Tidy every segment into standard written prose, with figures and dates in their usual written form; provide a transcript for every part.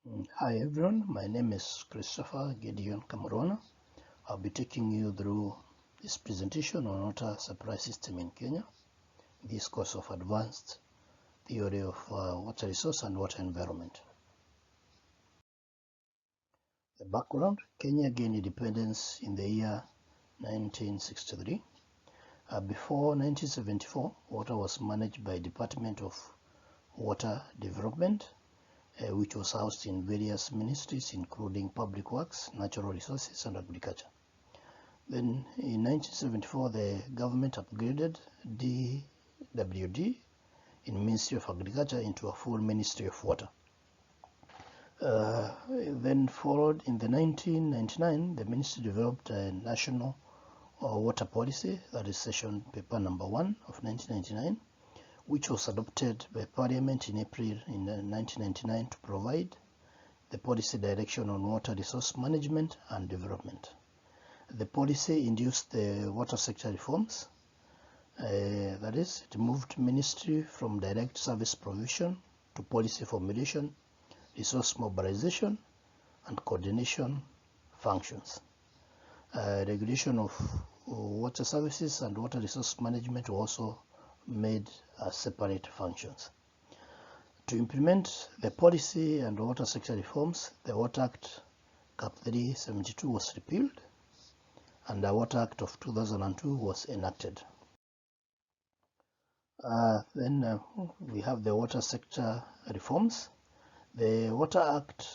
Hi everyone, my name is Christopher Gideon Kamurwana. I'll be taking you through this presentation on water supply system in Kenya, this course of advanced theory of water resource and water environment. The background: Kenya gained independence in the year 1963. Before 1974, water was managed by Department of Water Development, which was housed in various ministries including Public Works, Natural Resources and Agriculture. Then in 1974 the government upgraded DWD in Ministry of Agriculture into a full Ministry of Water. Then followed in the 1999 the ministry developed a national water policy, that is session paper number 1 of 1999, which was adopted by Parliament in April in 1999 to provide the policy direction on water resource management and development. The policy induced the water sector reforms, that is, it moved ministry from direct service provision to policy formulation, resource mobilization and coordination functions. Regulation of water services and water resource management were also made as separate functions. To implement the policy and water sector reforms, the Water Act Cap 372 was repealed and the Water Act of 2002 was enacted. Then we have the water sector reforms. The Water Act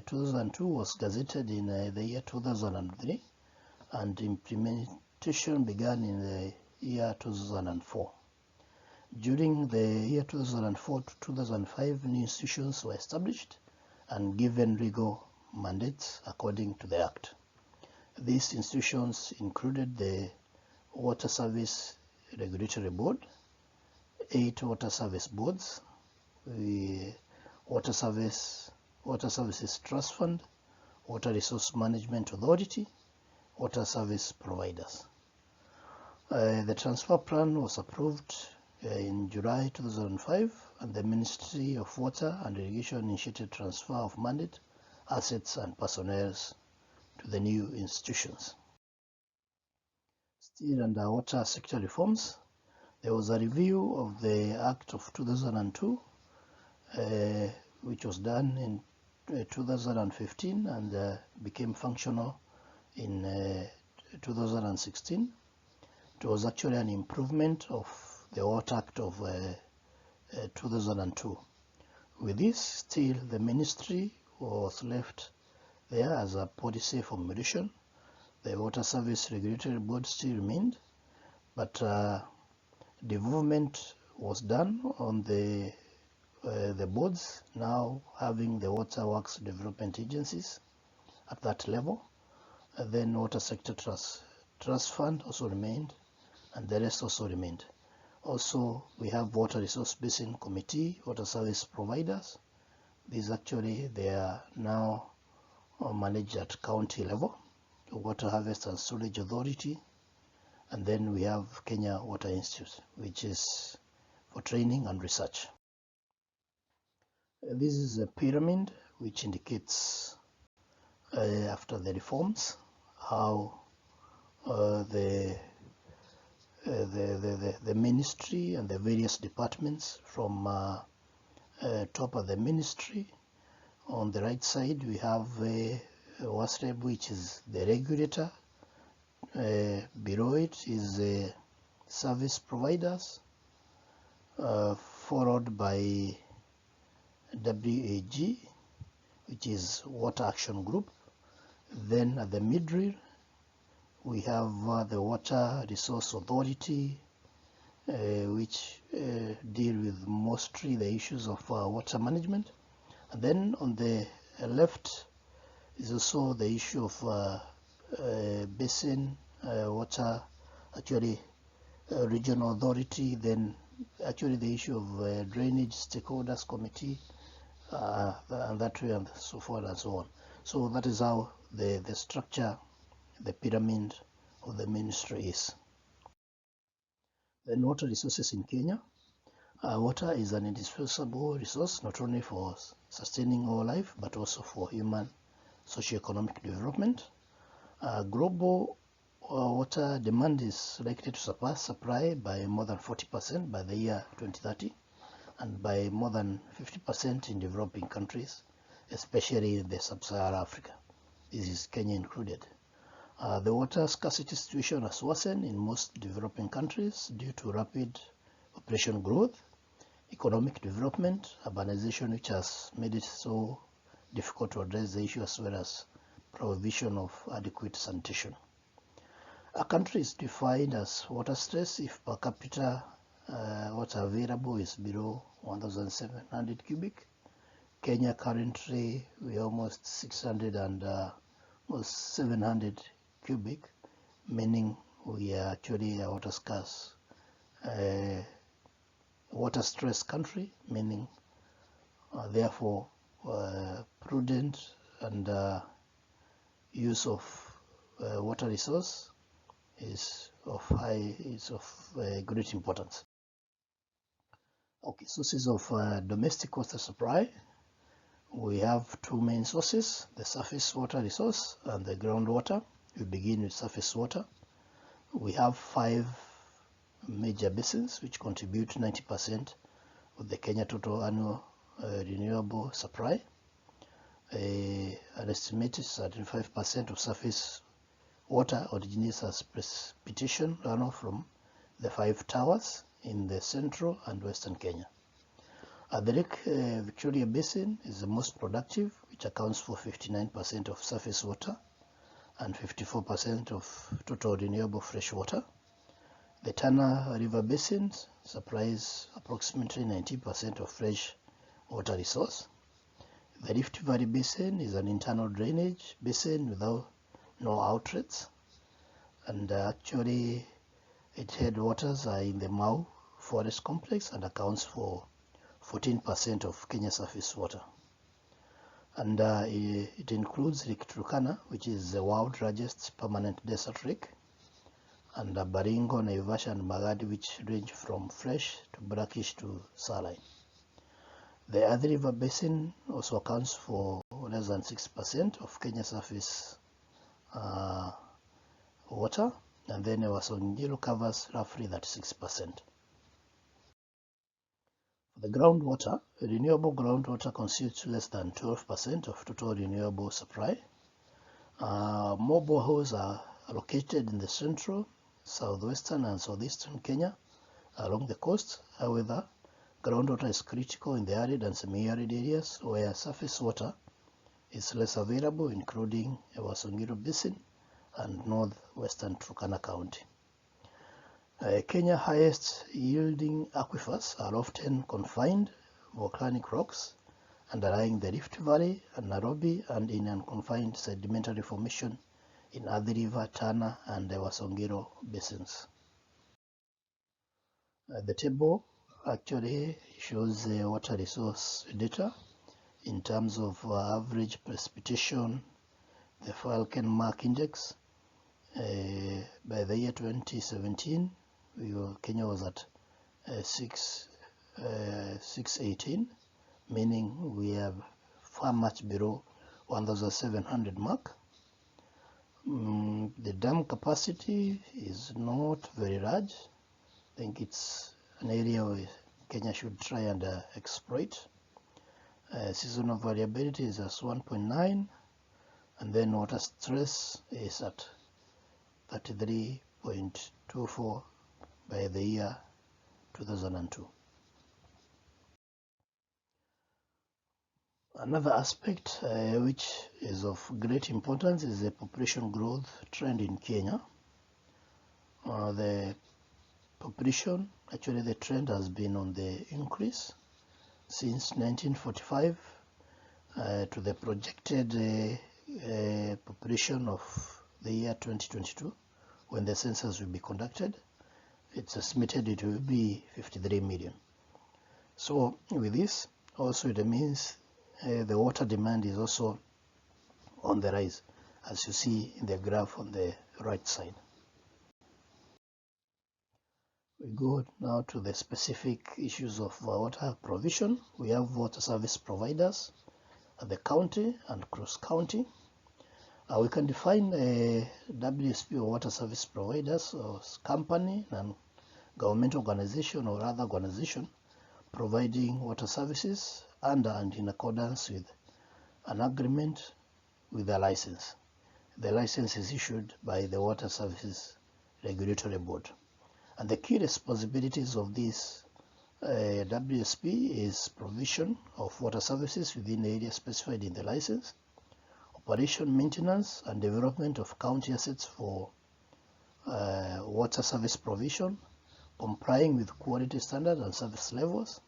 2002 was gazetted in the year 2003 and implementation began in the year 2004. During the year 2004 to 2005, new institutions were established and given legal mandates according to the Act. These institutions included the Water Service Regulatory Board, 8 Water Service Boards, the Water Services Trust Fund, Water Resource Management Authority, Water Service Providers. The transfer plan was approved in July 2005 and the Ministry of Water and Irrigation initiated transfer of mandate, assets and personnel to the new institutions. Still under water sector reforms, there was a review of the Act of 2002 which was done in 2015 and became functional in 2016. It was actually an improvement of the Water Act of 2002. With this, still the ministry was left there as a policy formulation. The Water Service Regulatory Board still remained, but development was done on the boards, now having the Water Works Development Agencies at that level. Then Water Sector Trust Fund also remained, and the rest also remained. Also, we have Water Resource Basin Committee, Water Service Providers. These actually, they are now managed at county level, the Water Harvest and Storage Authority, and then we have Kenya Water Institute, which is for training and research. This is a pyramid which indicates after the reforms how the ministry and the various departments from top of the ministry. On the right side we have WASREB, which is the regulator. Below it is the service providers, followed by WAG, which is Water Action Group. Then at the middle we have the Water Resource Authority, which deal with mostly the issues of water management. And then on the left is also the issue of basin water, actually regional authority, then actually the issue of drainage stakeholders committee, and that way and so forth and so on. So that is how the structure, the pyramid of the ministry is. Then water resources in Kenya. Water is an indispensable resource not only for sustaining our life but also for human socio-economic development. Global water demand is likely to surpass supply by more than 40% by the year 2030 and by more than 50% in developing countries, especially in the sub-Saharan Africa. This is Kenya included. The water scarcity situation has worsened in most developing countries due to rapid population growth, economic development, urbanization, which has made it so difficult to address the issue, as well as provision of adequate sanitation. A country is defined as water stress if per capita water available is below 1,700 cubic. Kenya currently we almost 600 and almost 700 cubic, meaning we are actually a water scarce, water stress country, meaning therefore prudent and use of water resource is of great importance. Okay, sources of domestic water supply. We have two main sources, the surface water resource and the groundwater. We begin with surface water. We have 5 major basins which contribute 90% of the Kenya total annual renewable supply. An estimated 35% of surface water originates as precipitation runoff from the 5 towers in the central and western Kenya. The Lake Victoria Basin is the most productive, which accounts for 59% of surface water and 54% of total renewable fresh water. The Tana River Basin supplies approximately 90% of fresh water resource. The Rift Valley Basin is an internal drainage basin without no outlets, and actually its headwaters are in the Mau Forest Complex and accounts for 14% of Kenya's surface water. And it includes Lake Turkana, which is the world's largest permanent desert lake, and Baringo, Naivasha, and Magadi, which range from fresh to brackish to saline. The Athi River Basin also accounts for less than 6% of Kenya's surface water, and then Ewasongiro covers roughly 36%. For the groundwater, renewable groundwater constitutes less than 12% of total renewable supply. More boreholes are located in the central, southwestern, and southeastern Kenya along the coast. However, groundwater is critical in the arid and semi-arid areas where surface water is less available, including Ewasongiro Basin and northwestern Turkana County. Kenya's highest yielding aquifers are often confined volcanic rocks underlying the Rift Valley and Nairobi, and in unconfined sedimentary formation in Athi River, Tana, and Ewasongiro basins. The table actually shows the water resource data in terms of average precipitation, the Falkenmark index. By the year 2017, Kenya was at 618, meaning we are far much below 1,700 mark. The dam capacity is not very large. I think it's an area where Kenya should try and exploit. Seasonal variability is at 1.9, and then water stress is at 33.24 by the year 2002. Another aspect which is of great importance is the population growth trend in Kenya. The population, actually the trend has been on the increase since 1945 to the projected population of the year 2022, when the census will be conducted. It's estimated it will be 53 million. So with this, also it means the water demand is also on the rise, as you see in the graph on the right side. We go now to the specific issues of water provision. We have water service providers at the county and cross-county. We can define a WSP or water service providers as company and government organization or other organization providing water services under and in accordance with an agreement with a license. The license is issued by the Water Services Regulatory Board. And the key responsibilities of this WSP is provision of water services within the area specified in the license, operation, maintenance, and development of county assets for water service provision, complying with quality standards and service levels,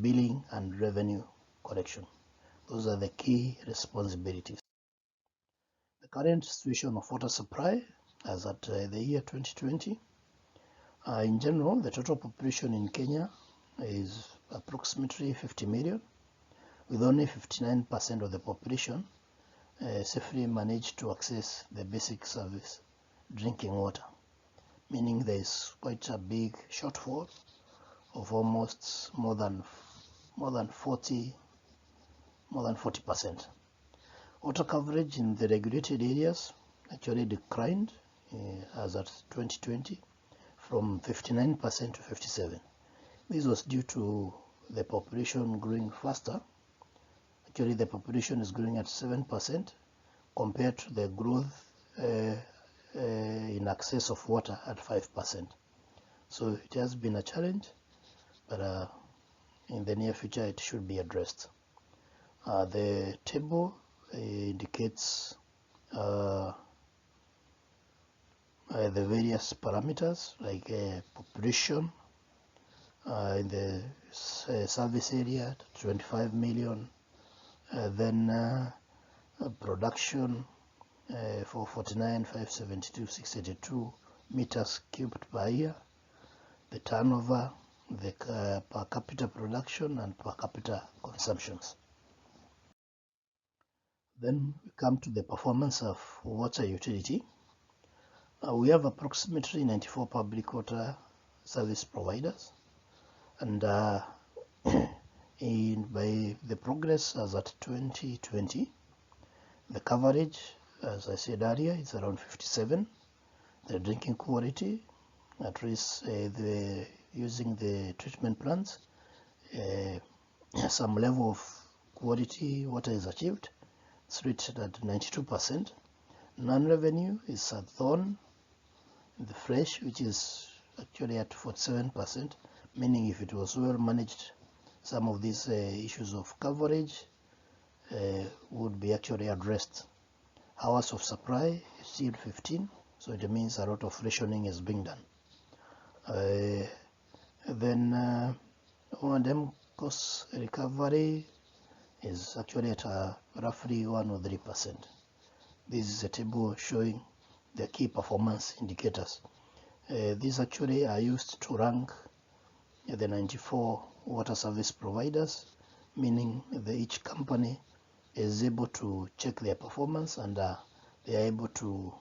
billing and revenue collection. Those are the key responsibilities. The current situation of water supply as at the year 2020. In general, the total population in Kenya is approximately 50 million, with only 59% of the population safely managed to access the basic service drinking water, meaning there is quite a big shortfall of almost more than 40%. Water coverage in the regulated areas actually declined as at 2020 from 59% to 57%. This was due to the population growing faster. Actually, the population is growing at 7% compared to the growth in access of water at 5%. So it has been a challenge, but in the near future it should be addressed. The table indicates the various parameters like population in the service area 25 million, then production for 49,572,682 meters cubed per year, the turnover, the per capita production and per capita consumptions. Then we come to the performance of water utility. We have approximately 94 public water service providers, and by the progress as at 2020, the coverage, as I said earlier, is around 57. The drinking quality, at least using the treatment plants, some level of quality water is achieved. It's rated at 92%. Non-revenue is a thorn in the flesh, which is actually at 47%, meaning if it was well managed, some of these issues of coverage would be actually addressed. Hours of supply is still 15, so it means a lot of rationing is being done. Then O&M cost recovery is actually at roughly 1 or 3%. This is a table showing the key performance indicators. These actually are used to rank the 94 water service providers, meaning that each company is able to check their performance and they are able to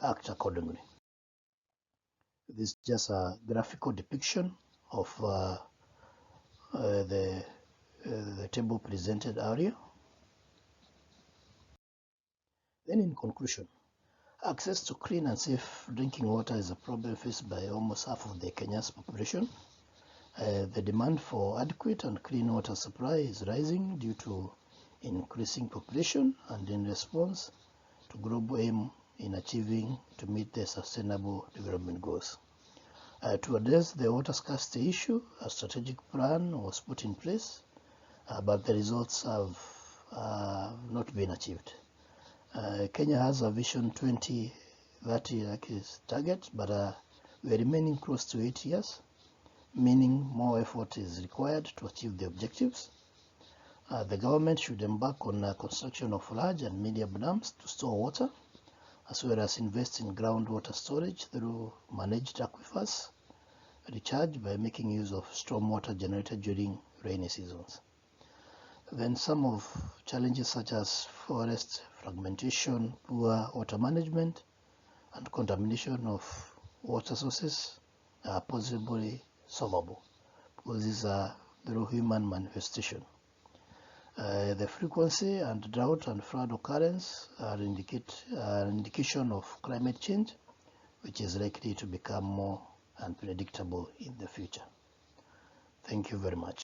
act accordingly. This is just a graphical depiction of the table presented earlier. Then in conclusion, access to clean and safe drinking water is a problem faced by almost half of the Kenya's population. The demand for adequate and clean water supply is rising due to increasing population and in response to global aim in achieving to meet the sustainable development goals. To address the water scarcity issue, a strategic plan was put in place, but the results have not been achieved. Kenya has a Vision 2030 like its target, but we are remaining close to 8 years, meaning more effort is required to achieve the objectives. The government should embark on construction of large and medium dams to store water, as well as invest in groundwater storage through managed aquifers, recharge by making use of stormwater generated during rainy seasons. Then some of challenges such as forest fragmentation, poor water management, and contamination of water sources are possibly solvable, because these are through human manifestation. The frequency and drought and flood occurrence are indication of climate change, which is likely to become more unpredictable in the future. Thank you very much.